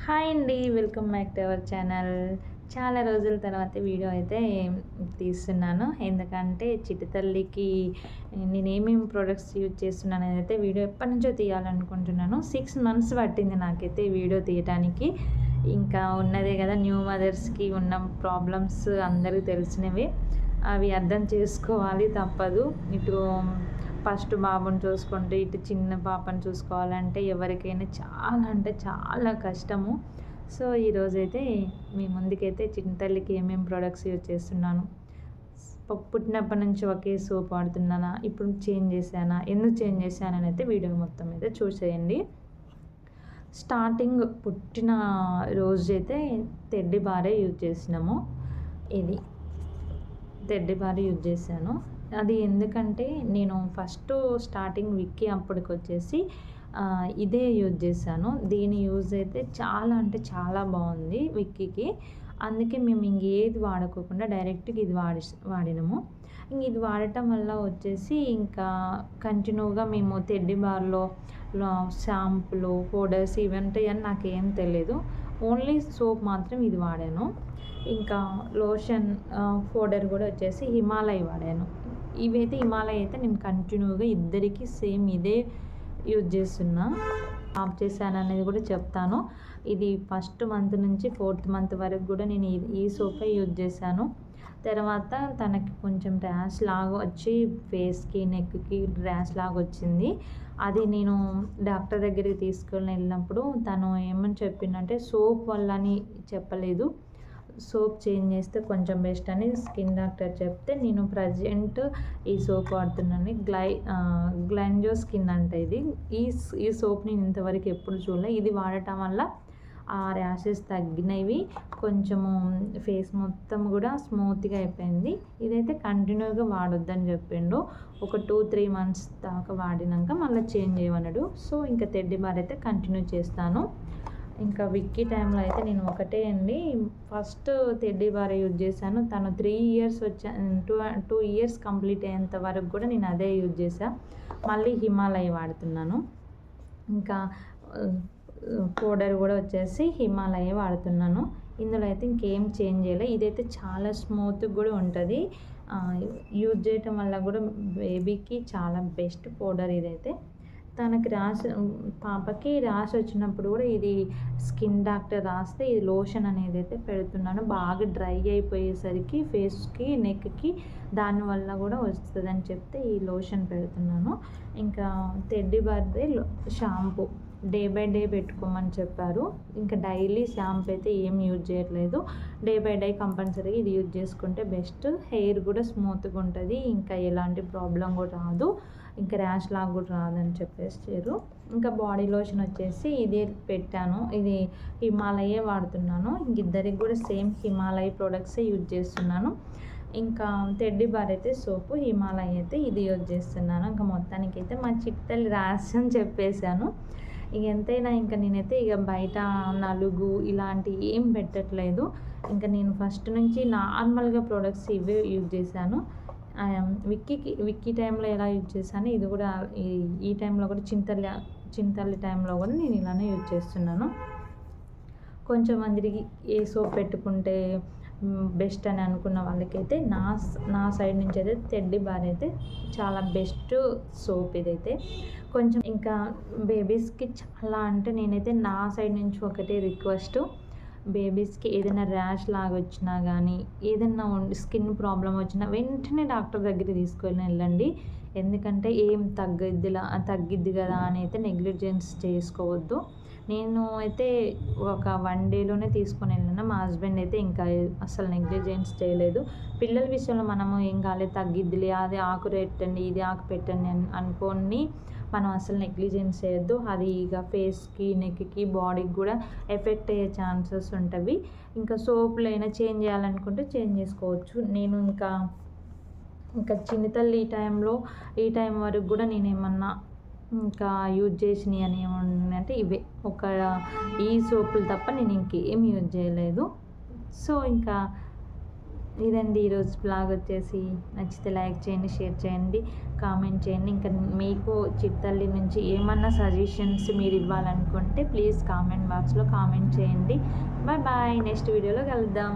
Hi అండి. Welcome back to our channel. చాలా రోజుల తర్వాత వీడియో అయితే తీస్తున్నాను. ఎందుకంటే చిట్టి తల్లికి నేనేమేమి ప్రొడక్ట్స్ యూజ్ చేస్తున్నాననైతే వీడియో ఎప్పటినుంచో తీయాలనుకుంటున్నాను. 6 మంత్స్ పట్టింది నాకైతే ఈ వీడియో తీయటానికి. ఇంకా ఉన్నదే కదా, న్యూ మదర్స్‌కి ఉన్న ప్రాబ్లమ్స్ అందరికీ తెలిసినవే. అవి అర్థం చేసుకోవాలి, తప్పదు. ఇటు ఫస్ట్ బాబుని చూసుకుంటే ఇటు చిన్న పాపను చూసుకోవాలంటే ఎవరికైనా చాలా అంటే చాలా కష్టము. సో ఈరోజైతే మీ ముందుకైతే చిన్న తల్లికి ఏమేమి ప్రొడక్ట్స్ యూజ్ చేస్తున్నాను, పుట్టినప్పటి నుంచి ఒకే సోప్ వాడుతున్నానా, ఇప్పుడు చేంజ్ చేశానా, ఎందుకు చేంజ్ చేశానని అయితే వీడియో మొత్తం అయితే చూసేయండి. స్టార్టింగ్ పుట్టిన రోజైతే టెడ్డీ బారే యూజ్ చేసినాము. ఇది టెడ్డీ బార్ యూజ్ చేశాను. అది ఎందుకంటే నేను ఫస్ట్ స్టార్టింగ్ విక్కీ అప్పటికొచ్చేసి ఇదే యూజ్ చేశాను. దీని యూజ్ అయితే చాలా అంటే చాలా బాగుంది విక్కీకి. అందుకే మేము ఇంకేది వాడుకోకుండా డైరెక్ట్గా ఇది వాడినాము. ఇంక ఇది వాడటం వల్ల వచ్చేసి ఇంకా కంటిన్యూగా మేము టెడ్డీ బార్లో షాంపులు, పౌడర్స్ ఇవంటాయి అని నాకేం తెలియదు. ఓన్లీ సోప్ మాత్రం ఇది వాడాను. ఇంకా లోషన్, పౌడర్ కూడా వచ్చేసి హిమాలయ వాడాను. ఇవైతే హిమాలయ అయితే నేను కంటిన్యూగా ఇద్దరికి సేమ్ ఇదే యూజ్ చేస్తున్నా. ఆఫ్ చేశాను అనేది కూడా చెప్తాను. ఇది ఫస్ట్ మంత్ నుంచి 4th మంత్ వరకు కూడా నేను ఈ సోపే యూజ్ చేశాను. తర్వాత తనకి కొంచెం ర్యాష్ లాగా వచ్చి ఫేస్కి, నెక్కి ర్యాష్ లాగా వచ్చింది. అది నేను డాక్టర్ దగ్గరికి తీసుకొని వెళ్ళినప్పుడు తను ఏమని చెప్పిందంటే సోప్ వల్ల అని చెప్పలేదు, సోప్ చేంజ్ చేస్తే కొంచెం బెస్ట్ అని స్కిన్ డాక్టర్ చెప్తే నేను ప్రజెంట్ ఈ సోప్ వాడుతున్నాను. గ్లెంజో స్కిన్ అంట ఇది. ఈ సోప్ నేను ఇంతవరకు ఎప్పుడు చూడలే. ఇది వాడటం వల్ల ఆ ర్యాషెస్ తగ్గినవి, కొంచెము ఫేస్ మొత్తం కూడా స్మూత్గా అయిపోయింది. ఇదైతే కంటిన్యూగా వాడొద్దని చెప్పిండు. ఒక 2-3 మంత్స్ దాకా వాడినాక మళ్ళీ చేంజ్ చేయమన్నాడు. సో ఇంకా టెడ్డీ బార్ అయితే కంటిన్యూ చేస్తాను. ఇంకా విక్కీ టైంలో అయితే నేను ఒకటే అండి, ఫస్ట్ టెడ్డీ బార్ యూజ్ చేశాను. తను 3 ఇయర్స్ 2 ఇయర్స్ కంప్లీట్ అయ్యేంత వరకు కూడా నేను అదే యూజ్ చేశాను. మళ్ళీ హిమాలయ వాడుతున్నాను. ఇంకా పౌడర్ కూడా వచ్చేసి హిమాలయ వాడుతున్నాను. ఇందులో అయితే ఇంకేం చేంజ్ చేయలేదు. ఇదైతే చాలా స్మూత్గా కూడా ఉంటుంది. యూజ్ చేయటం వల్ల కూడా బేబీకి చాలా బెస్ట్ పౌడర్ ఇదైతే. తనకి పాపకి ర్యాష్ వచ్చినప్పుడు కూడా ఇది స్కిన్ డాక్టర్ రాస్తే ఇది లోషన్ అనేది అయితే పెడుతున్నాను. బాగా డ్రై అయిపోయేసరికి ఫేస్కి, నెక్కి దానివల్ల కూడా వస్తుందని చెప్తే ఈ లోషన్ పెడుతున్నాను. ఇంకా టెడ్డీ బార్దే షాంపూ డే బై డే పెట్టుకోమని చెప్పారు. ఇంకా డైలీ షాంపూ అయితే ఏం యూజ్ చేయట్లేదు. డే బై డే కంపల్సరీగా ఇది యూజ్ చేసుకుంటే బెస్ట్. హెయిర్ కూడా స్మూత్గా ఉంటుంది, ఇంకా ఎలాంటి ప్రాబ్లం కూడా రాదు, ఇంకా ర్యాష్ లాగా కూడా రాదని చెప్పేసారు. ఇంకా బాడీ లోషన్ వచ్చేసి ఇది పెట్టాను. ఇది హిమాలయే వాడుతున్నాను. ఇంక ఇద్దరికి కూడా సేమ్ హిమాలయ ప్రొడక్ట్సే యూజ్ చేస్తున్నాను. ఇంకా టెడ్డీ బార్ అయితే సోపు, హిమాలయ అయితే ఇది యూజ్ చేస్తున్నాను. ఇంకా మొత్తానికి అయితే మా చిట్టలి ర్యాష్ అని చెప్పేశాను. ఇక ఎంతైనా ఇంకా నేనైతే ఇక బయట నలుగు ఇలాంటివి ఏం పెట్టట్లేదు. ఇంకా నేను ఫస్ట్ నుంచి నార్మల్గా ప్రొడక్ట్స్ ఇవే యూజ్ చేశాను. విక్కీ టైంలో ఎలా యూజ్ చేశాను, ఇది కూడా ఈ టైంలో కూడా చింతల్లి టైంలో కూడా నేను ఇలానే యూజ్ చేస్తున్నాను. కొంచెం మందికి ఏ సోప్ పెట్టుకుంటే బెస్ట్ అని అనుకున్న వాళ్ళకైతే నా సైడ్ నుంచి అయితే టెడ్డీ బార్ అయితే చాలా బెస్ట్ సోప్ ఇదైతే. కొంచెం ఇంకా బేబీస్కి చాలా అంటే నేనైతే నా సైడ్ నుంచి ఒకటే రిక్వెస్ట్, బేబీస్కి ఏదైనా ర్యాష్ లాగా వచ్చినా కానీ, ఏదైనా స్కిన్ ప్రాబ్లం వచ్చినా వెంటనే డాక్టర్ దగ్గరికి తీసుకొని వెళ్ళండి. ఎందుకంటే ఏం తగ్గిద్ది కదా అని అయితే నెగ్లిజెన్స్ చేసుకోవద్దు. నేను అయితే ఒక 1 డేలోనే తీసుకొని వెళ్ళిన. మా హస్బెండ్ అయితే ఇంకా అసలు నెగ్లిజెన్స్ చేయలేదు. పిల్లల విషయంలో మనము ఏం కాలేదు, తగ్గిద్దిలే, అది ఆకు పెట్టండి, ఇది ఆకు పెట్టండి అనుకోని మనం అసలు నెగ్లిజెన్స్ చేయొద్దు. అది ఇక ఫేస్కి, నెక్కి, బాడీకి కూడా ఎఫెక్ట్ అయ్యే ఛాన్సెస్ ఉంటుంది. ఇంకా సోపులు అయినా చేంజ్ చేయాలనుకుంటే చేంజ్ చేసుకోవచ్చు. నేను ఇంకా చిన్న తల్లి ఈ టైం వరకు కూడా నేను ఏమన్నా ఇంకా యూజ్ చేసినవి అని ఏమన్నాయంటే ఇవే ఈ సోపులు తప్ప నేను ఇంకేం యూజ్ చేయలేదు. సో ఇంకా ఇదండి ఈరోజు బ్లాగ్ వచ్చేసి. నచ్చితే లైక్ చేయండి, షేర్ చేయండి, కామెంట్ చేయండి. ఇంకా మీకు చిట్టల్లి నుంచి ఏమన్నా సజెషన్స్ మీరు ఇవ్వాలనుకుంటే ప్లీజ్ కామెంట్ బాక్స్లో కామెంట్ చేయండి. బాయ్ బాయ్, నెక్స్ట్ వీడియోలో కలుద్దాం.